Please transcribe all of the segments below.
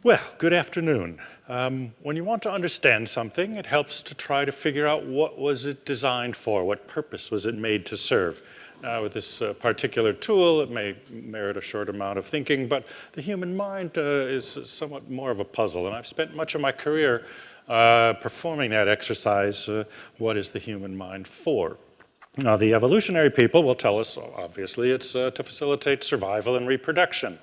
Well, good afternoon. When you want to understand something, it helps to try to figure out what was it designed for, what purpose was it made to serve. Now, with this particular tool, it may merit a short amount of thinking, but the human mind is somewhat more of a puzzle, and I've spent much of my career performing that exercise, what is the human mind for? Now, the evolutionary people will tell us, obviously, it's to facilitate survival and reproduction.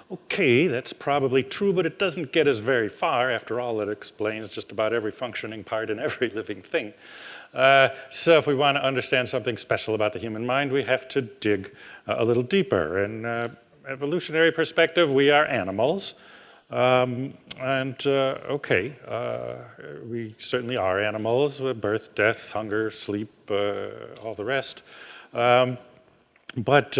Okay, that's probably true, but it doesn't get us very far. After all, it explains just about every functioning part in every living thing. So if we want to understand something special about the human mind, we have to dig a little deeper. In evolutionary perspective, we are animals. We certainly are animals, birth, death, hunger, sleep, all the rest. But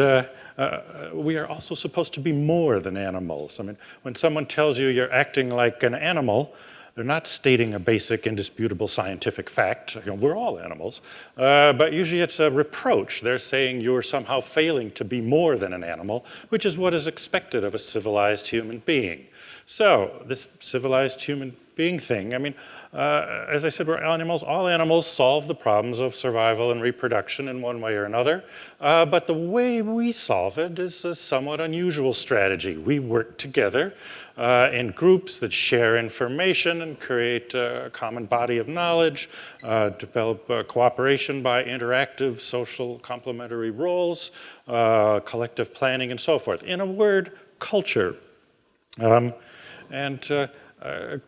we are also supposed to be more than animals. I mean, when someone tells you you're acting like an animal, they're not stating a basic, indisputable scientific fact. You know, we're all animals. But usually it's a reproach. They're saying you're somehow failing to be more than an animal, which is what is expected of a civilized human being. So this civilized human being thing, I mean, as I said, we're animals. All animals solve the problems of survival and reproduction in one way or another. But the way we solve it is a somewhat unusual strategy. We work together in groups that share information and create a common body of knowledge, develop cooperation by interactive social complementary roles, collective planning, and so forth. In a word, culture.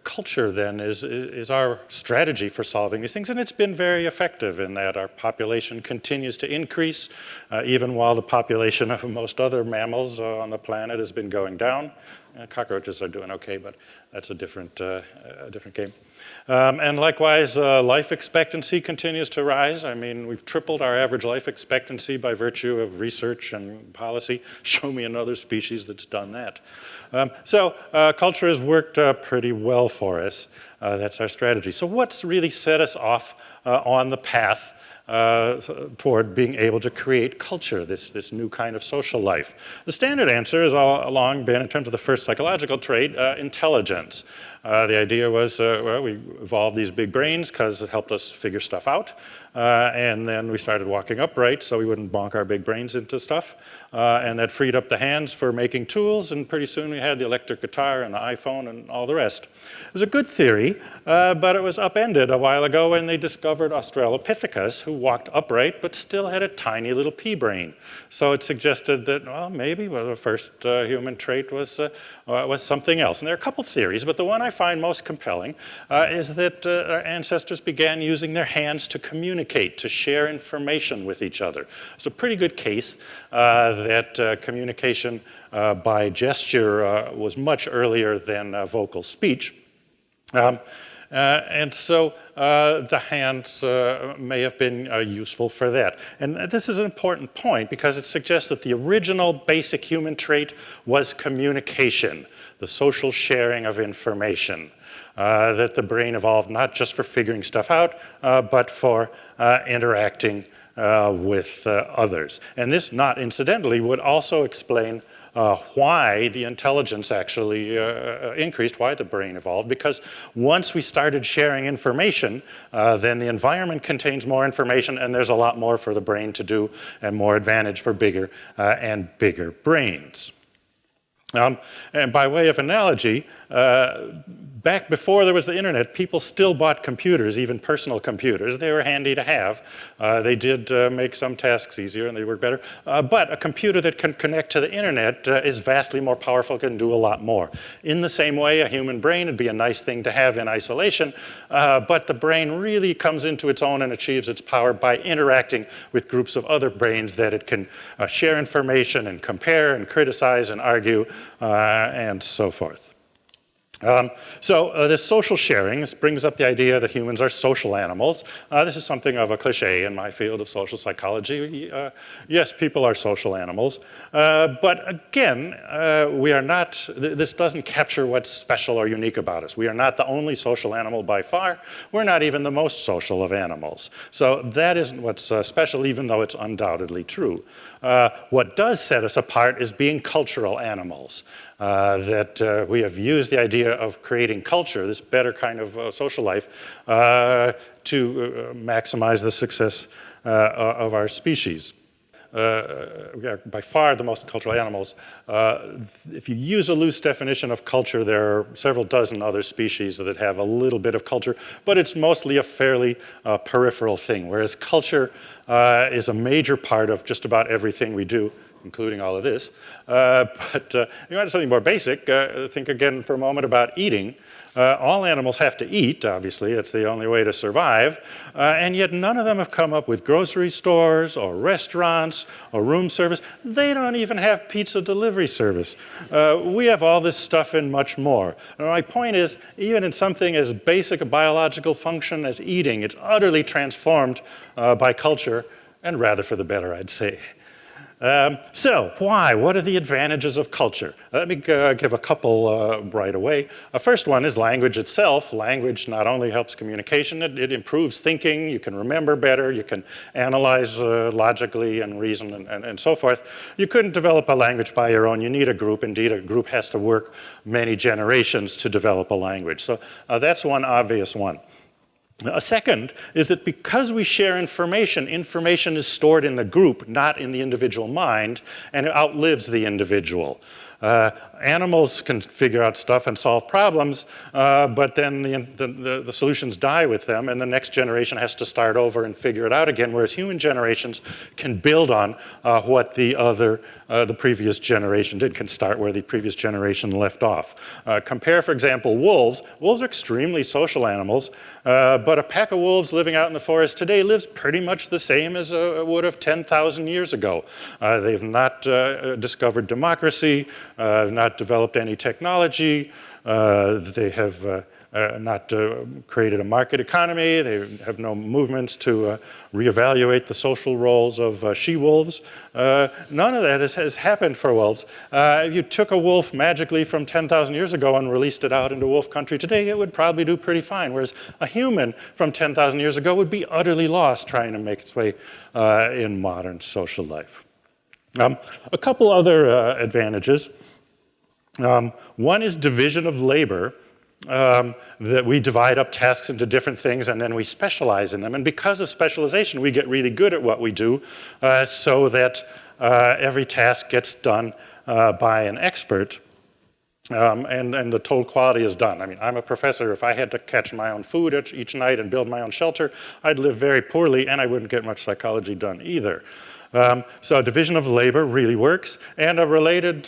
Culture, then, is our strategy for solving these things, and it's been very effective in that our population continues to increase, even while the population of most other mammals on the planet has been going down. Cockroaches are doing okay, but that's a different game. And likewise, life expectancy continues to rise. I mean, we've tripled our average life expectancy by virtue of research and policy. Show me another species that's done that. Culture has worked pretty well for us. That's our strategy. So what's really set us off on the path toward being able to create culture, this new kind of social life? The standard answer has all along been, in terms of the first psychological trait, intelligence. The idea was, well, we evolved these big brains because it helped us figure stuff out. And then we started walking upright so we wouldn't bonk our big brains into stuff. And that freed up the hands for making tools, and pretty soon we had the electric guitar and the iPhone and all the rest. It was a good theory, but it was upended a while ago when they discovered Australopithecus, who walked upright but still had a tiny little pea brain. So it suggested that, well, maybe the first human trait was something else. And there are a couple theories, but the one I find most compelling is that our ancestors began using their hands to communicate, to share information with each other. It's a pretty good case that communication by gesture was much earlier than vocal speech. And so the hands may have been useful for that. And this is an important point because it suggests that the original basic human trait was communication, the social sharing of information. That the brain evolved not just for figuring stuff out, but for interacting with others. And this, not incidentally, would also explain why the intelligence actually increased, why the brain evolved, because once we started sharing information, then the environment contains more information and there's a lot more for the brain to do and more advantage for bigger and bigger brains. And by way of analogy, back before there was the internet, people still bought computers, even personal computers. They were handy to have. They did make some tasks easier and they work better. But a computer that can connect to the internet is vastly more powerful, can do a lot more. In the same way, a human brain would be a nice thing to have in isolation, but the brain really comes into its own and achieves its power by interacting with groups of other brains that it can share information and compare and criticize and argue and so forth. This social sharing, this brings up the idea that humans are social animals. This is something of a cliche in my field of social psychology. Yes, people are social animals. But again, we are not, this doesn't capture what's special or unique about us. We are not the only social animal by far. We're not even the most social of animals. So that isn't what's special, even though it's undoubtedly true. What does set us apart is being cultural animals. that we have used the idea of creating culture, this better kind of social life, to maximize the success of our species. We are by far the most cultural animals. If you use a loose definition of culture, there are several dozen other species that have a little bit of culture, but it's mostly a fairly peripheral thing, whereas culture is a major part of just about everything we do, including all of this. But you want something more basic, think again for a moment about eating. All animals have to eat, obviously, it's the only way to survive, and yet none of them have come up with grocery stores or restaurants or room service. They don't even have pizza delivery service. We have all this stuff and much more. And my point is, even in something as basic a biological function as eating, it's utterly transformed by culture, and rather for the better, I'd say. So, why? What are the advantages of culture? Let me give a couple right away. First one is language itself. Language not only helps communication, it improves thinking. You can remember better. You can analyze logically and reason and so forth. You couldn't develop a language by your own. You need a group. Indeed, a group has to work many generations to develop a language. So that's one obvious one. A second is that because we share information, information is stored in the group, not in the individual mind, and it outlives the individual. Animals can figure out stuff and solve problems, but then the solutions die with them, and the next generation has to start over and figure it out again, whereas human generations can build on what the previous generation did, can start where the previous generation left off. Compare, for example, wolves. Wolves are extremely social animals, but a pack of wolves living out in the forest today lives pretty much the same as it would have 10,000 years ago. They've not discovered democracy, not developed any technology, they have not created a market economy, they have no movements to reevaluate the social roles of she-wolves. None of that has happened for wolves. If you took a wolf magically from 10,000 years ago and released it out into wolf country today, it would probably do pretty fine, whereas a human from 10,000 years ago would be utterly lost trying to make its way in modern social life. A couple other advantages. One is division of labor, that we divide up tasks into different things and then we specialize in them. And because of specialization, we get really good at what we do so that every task gets done by an expert. And the total quality is done. I mean, I'm a professor. If I had to catch my own food each night and build my own shelter, I'd live very poorly and I wouldn't get much psychology done either. So division of labor really works, and a related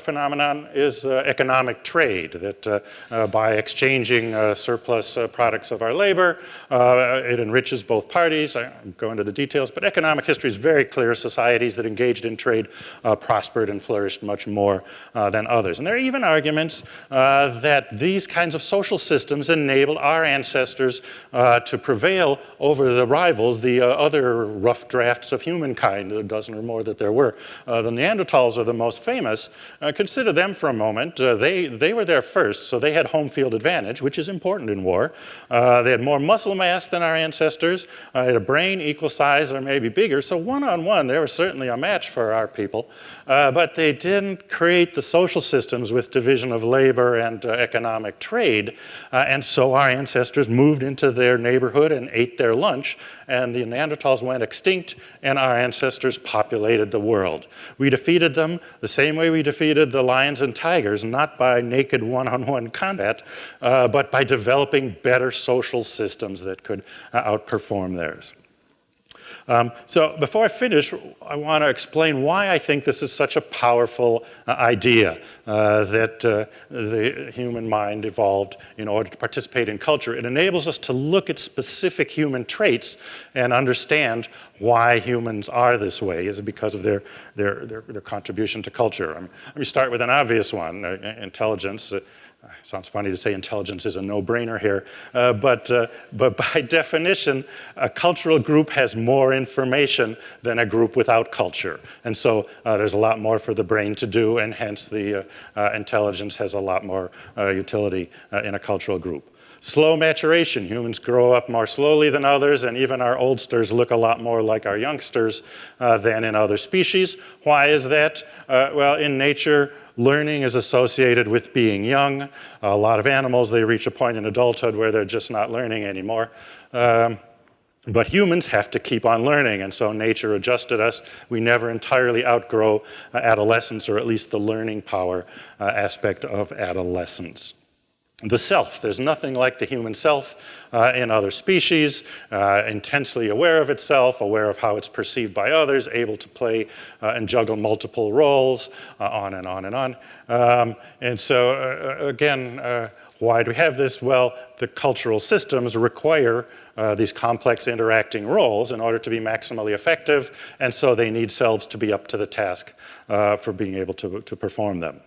phenomenon is economic trade, that by exchanging surplus products of our labor, it enriches both parties. I won't go into the details, but economic history is very clear. Societies that engaged in trade prospered and flourished much more than others. And there are even arguments that these kinds of social systems enabled our ancestors to prevail over the rivals, the other rough drafts of humankind, a dozen or more that there were. The Neanderthals are the most famous. Consider them for a moment. They were there first, so they had home field advantage, which is important in war. They had more muscle mass than our ancestors. They had a brain equal size or maybe bigger, so one-on-one, they were certainly a match for our people. But they didn't create the social systems with division of labor and economic trade, and so our ancestors moved into their neighborhood and ate their lunch, and the Neanderthals went extinct, and our ancestors populated the world. We defeated them the same way we defeated the lions and tigers, not by naked one-on-one combat, but by developing better social systems that could outperform theirs. So before I finish, I want to explain why I think this is such a powerful idea, that the human mind evolved in order to participate in culture. It enables us to look at specific human traits and understand why humans are this way. Is it because of their contribution to culture? Let me start with an obvious one, intelligence. Sounds funny to say intelligence is a no-brainer here, but by definition, a cultural group has more information than a group without culture. And so there's a lot more for the brain to do, and hence the intelligence has a lot more utility in a cultural group. Slow maturation. Humans grow up more slowly than others, and even our oldsters look a lot more like our youngsters than in other species. Why is that? Well, in nature, Learning is associated with being young. A lot of animals, they reach a point in adulthood where they're just not learning anymore. But humans have to keep on learning, and so nature adjusted us. We never entirely outgrow adolescence, or at least the learning power aspect of adolescence. The self, there's nothing like the human self in other species, intensely aware of itself, aware of how it's perceived by others, able to play and juggle multiple roles, on and on and on. And so again, why do we have this? Well, the cultural systems require these complex interacting roles in order to be maximally effective, and so they need selves to be up to the task for being able to perform them.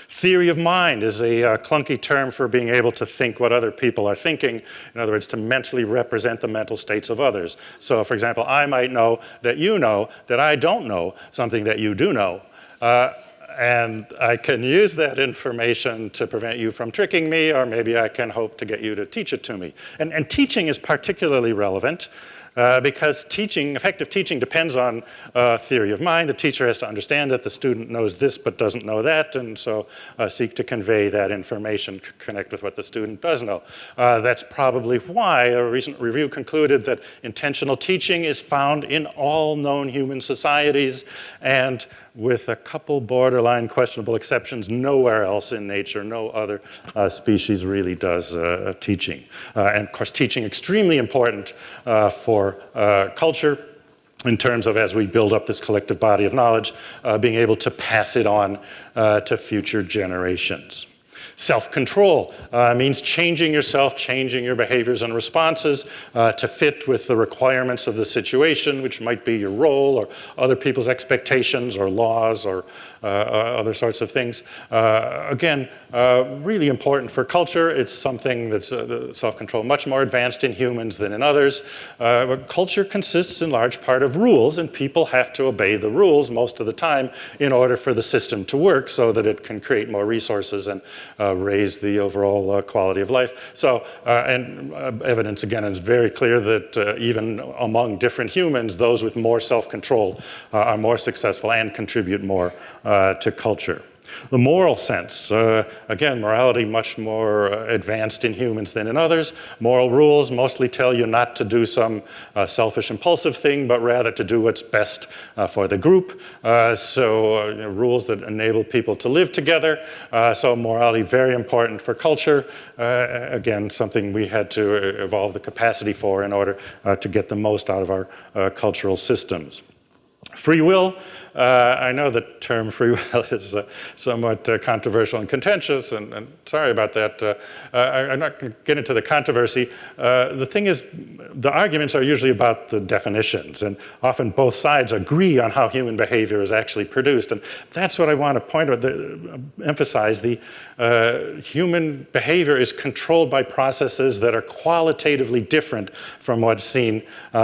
Theory of mind is a clunky term for being able to think what other people are thinking. In other words, to mentally represent the mental states of others. So, for example, I might know that I don't know something that you do know. And I can use that information to prevent you from tricking me, or maybe I can hope to get you to teach it to me. And teaching is particularly relevant because effective teaching depends on theory of mind. The teacher has to understand that the student knows this but doesn't know that, and so seek to convey that information, connect with what the student does know. That's probably why a recent review concluded that intentional teaching is found in all known human societies, and with a couple borderline questionable exceptions, nowhere else in nature, no other species really does teaching. And of course, teaching extremely important for culture in terms of, as we build up this collective body of knowledge, being able to pass it on to future generations. Self-control means changing yourself, changing your behaviors and responses to fit with the requirements of the situation, which might be your role or other people's expectations or laws or other sorts of things. Again, really important for culture. It's something that's self-control much more advanced in humans than in others. But culture consists in large part of rules, and people have to obey the rules most of the time in order for the system to work so that it can create more resources and raise the overall quality of life. So, and evidence again is very clear that even among different humans, those with more self-control are more successful and contribute more to culture. The moral sense, again, morality much more advanced in humans than in others. Moral rules mostly tell you not to do some selfish, impulsive thing, but rather to do what's best for the group. Rules that enable people to live together. So morality, very important for culture. Again, something we had to evolve the capacity for in order to get the most out of our cultural systems. Free will. I know the term free will is somewhat controversial and contentious, and sorry about that. I'm not going to get into the controversy. The thing is, the arguments are usually about the definitions, and often both sides agree on how human behavior is actually produced, and that's what I want to emphasize. The human behavior is controlled by processes that are qualitatively different from what's seen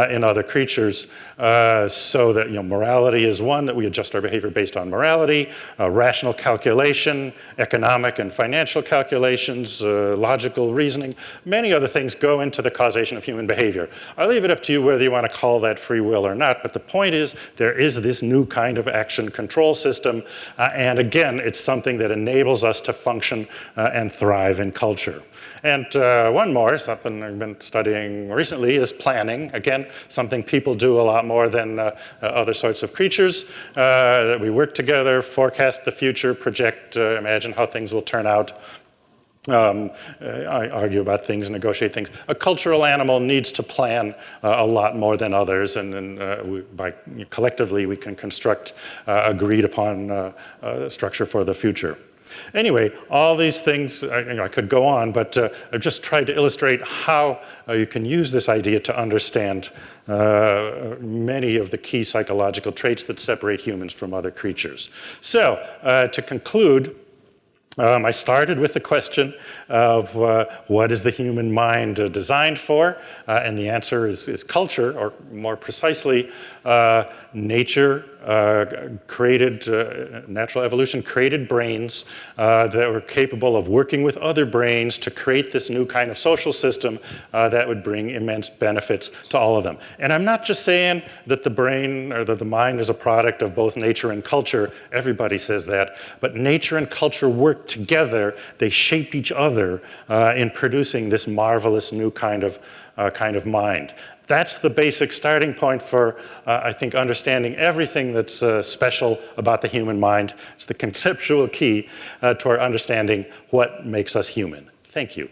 in other creatures, so that morality is one, that we adjust our behavior based on morality, rational calculation, economic and financial calculations, logical reasoning. Many other things go into the causation of human behavior. I'll leave it up to you whether you want to call that free will or not, but the point is there is this new kind of action control system, and again, it's something that enables us to function and thrive in culture. And one more, something I've been studying recently, is planning. Again, something people do a lot more than other sorts of creatures. That we work together, forecast the future, project, imagine how things will turn out. I argue about things, negotiate things. A cultural animal needs to plan a lot more than others, and collectively we can construct agreed upon structure for the future. Anyway, all these things, I could go on, but I've just tried to illustrate how you can use this idea to understand many of the key psychological traits that separate humans from other creatures. So, to conclude, I started with the question of what is the human mind designed for? And the answer is culture, or more precisely, nature natural evolution created brains that were capable of working with other brains to create this new kind of social system that would bring immense benefits to all of them. And I'm not just saying that the brain or that the mind is a product of both nature and culture. Everybody says that. But nature and culture work together. They shape each other in producing this marvelous new kind of mind. That's the basic starting point for, I think, understanding everything that's special about the human mind. It's the conceptual key to our understanding what makes us human. Thank you.